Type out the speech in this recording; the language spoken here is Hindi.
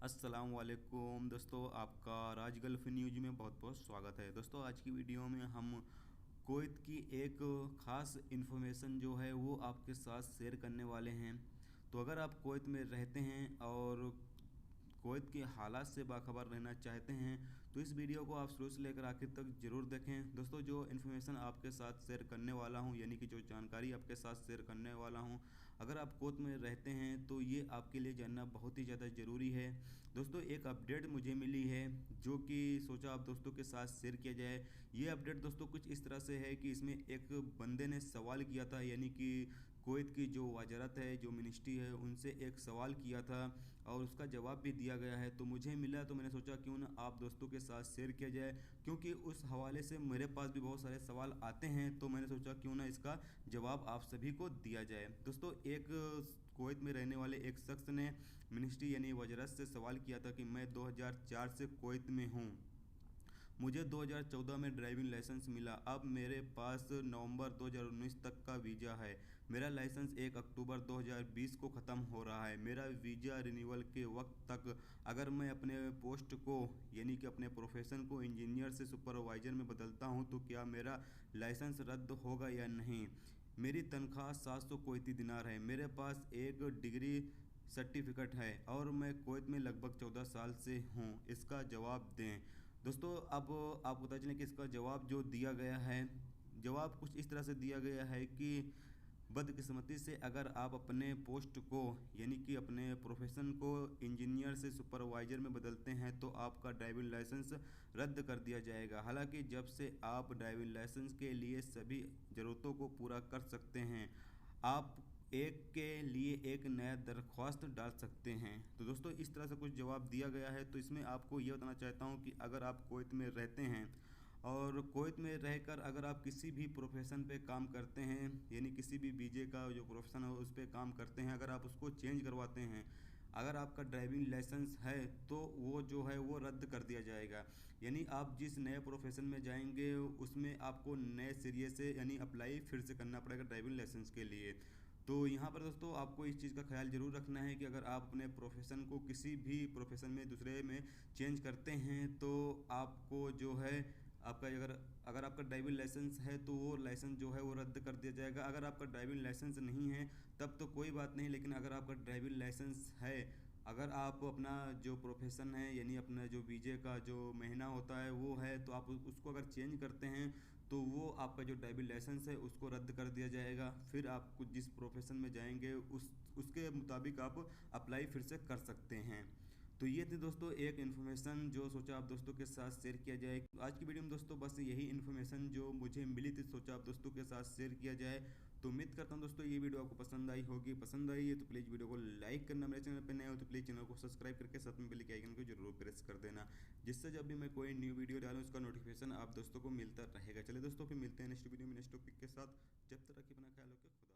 अस्सलाम वालेकुम दोस्तों, आपका राज गल्फ न्यूज़ में बहुत बहुत स्वागत है। दोस्तों आज की वीडियो में हम कुवैत की एक ख़ास इन्फॉर्मेशन जो है वो आपके साथ शेयर करने वाले हैं। तो अगर आप कुवैत में रहते हैं और कुवैत के हालात से बाखबर रहना चाहते हैं तो इस वीडियो को आप शुरू से लेकर आखिर तक ज़रूर देखें। दोस्तों जो इन्फॉर्मेशन आपके साथ शेयर करने वाला हूं, यानी कि जो जानकारी आपके साथ शेयर करने वाला हूं, अगर आप कुवैत में रहते हैं तो ये आपके लिए जानना बहुत ही ज़्यादा ज़रूरी है। दोस्तों एक अपडेट मुझे मिली है जो कि सोचा आप दोस्तों के साथ शेयर किया जाए। ये अपडेट दोस्तों कुछ इस तरह से है कि इसमें एक बंदे ने सवाल किया था, यानी कि कुवैत की जो वजारत है, जो मिनिस्ट्री है, उनसे एक सवाल किया था और उसका जवाब भी दिया गया है। तो मुझे मिला तो मैंने सोचा क्यों ना आप दोस्तों के साथ शेयर किया जाए, क्योंकि उस हवाले से मेरे पास भी बहुत सारे सवाल आते हैं। तो मैंने सोचा क्यों ना इसका जवाब आप सभी को दिया जाए। दोस्तों एक कुवैत में रहने वाले एक शख्स ने मिनिस्ट्री यानी वजारत से सवाल किया था कि मैं 2004 से कुवैत में हूँ, मुझे 2014 में ड्राइविंग लाइसेंस मिला, अब मेरे पास नवंबर 2019 तक का वीज़ा है, मेरा लाइसेंस 1 अक्टूबर 2020 को ख़त्म हो रहा है, मेरा वीज़ा रिन्यूअल के वक्त तक अगर मैं अपने पोस्ट को यानी कि अपने प्रोफेशन को इंजीनियर से सुपरवाइज़र में बदलता हूं तो क्या मेरा लाइसेंस रद्द होगा या नहीं, मेरी तनख्वाह 700 कुवैती दिनार है, मेरे पास एक डिग्री सर्टिफिकेट है और मैं कुवैत में लगभग 14 साल से हूँ, इसका जवाब दें। दोस्तों अब आप पता चलें कि इसका जवाब जो दिया गया है, जवाब कुछ इस तरह से दिया गया है कि बदकिस्मती से अगर आप अपने पोस्ट को यानी कि अपने प्रोफेशन को इंजीनियर से सुपरवाइज़र में बदलते हैं तो आपका ड्राइविंग लाइसेंस रद्द कर दिया जाएगा। हालांकि जब से आप ड्राइविंग लाइसेंस के लिए सभी ज़रूरतों को पूरा कर सकते हैं, आप एक के लिए एक नया दरख्वास्त डाल सकते हैं। तो दोस्तों इस तरह से कुछ जवाब दिया गया है। तो इसमें आपको ये बताना चाहता हूँ कि अगर आप कुवैत में रहते हैं और कुवैत में रहकर अगर आप किसी भी प्रोफेशन पे काम करते हैं, यानी किसी भी बीजे का जो प्रोफेशन है उस पर काम करते हैं, अगर आप उसको चेंज करवाते हैं, अगर आपका ड्राइविंग लाइसेंस है तो वो जो है वो रद्द कर दिया जाएगा। यानी आप जिस नए प्रोफेशन में जाएंगे उसमें आपको नए सिरे से यानी अप्लाई फिर से करना पड़ेगा ड्राइविंग लाइसेंस के लिए। तो यहाँ पर दोस्तों आपको इस चीज़ का ख्याल ज़रूर रखना है कि अगर आप अपने प्रोफेशन को किसी भी प्रोफेशन में दूसरे में चेंज करते हैं तो आपको जो है आपका अगर अगर आपका ड्राइविंग लाइसेंस है तो वो लाइसेंस जो है वो रद्द कर दिया जाएगा। अगर आपका ड्राइविंग लाइसेंस नहीं है तब तो कोई बात नहीं, लेकिन अगर आपका ड्राइविंग लाइसेंस है, अगर आप अपना जो प्रोफेशन है यानी अपना जो बीजे का जो महीना होता है वो है, तो आप उसको अगर चेंज करते हैं तो वो आपका जो ड्राइविंग लाइसेंस है उसको रद्द कर दिया जाएगा। फिर आप जिस प्रोफेशन में जाएंगे उसके मुताबिक आप अप्लाई फिर से कर सकते हैं। तो ये थी दोस्तों एक इन्फॉर्मेशन जो सोचा आप दोस्तों के साथ शेयर किया जाए। आज की वीडियो में दोस्तों बस यही इन्फॉर्मेशन जो मुझे मिली थी सोचा आप दोस्तों के साथ शेयर किया जाए। तो उम्मीद करता हूँ दोस्तों ये वीडियो आपको पसंद आई होगी। पसंद आई है तो प्लीज़ वीडियो को लाइक करना, मेरे चैनल पर नए हो तो प्लीज़ चैनल को सब्सक्राइब करके साथ में बेल के आइकन को जरूर प्रेस कर देना, जिससे जब भी मैं कोई न्यू वीडियो डालूँ उसका नोटिफिकेशन आप दोस्तों को मिलता रहेगा। चलिए दोस्तों फिर मिलते हैं नेक्स्ट वीडियो में नेक्स्ट टॉपिक के साथ। जब तक रखिए अपना ख्याल रखिए।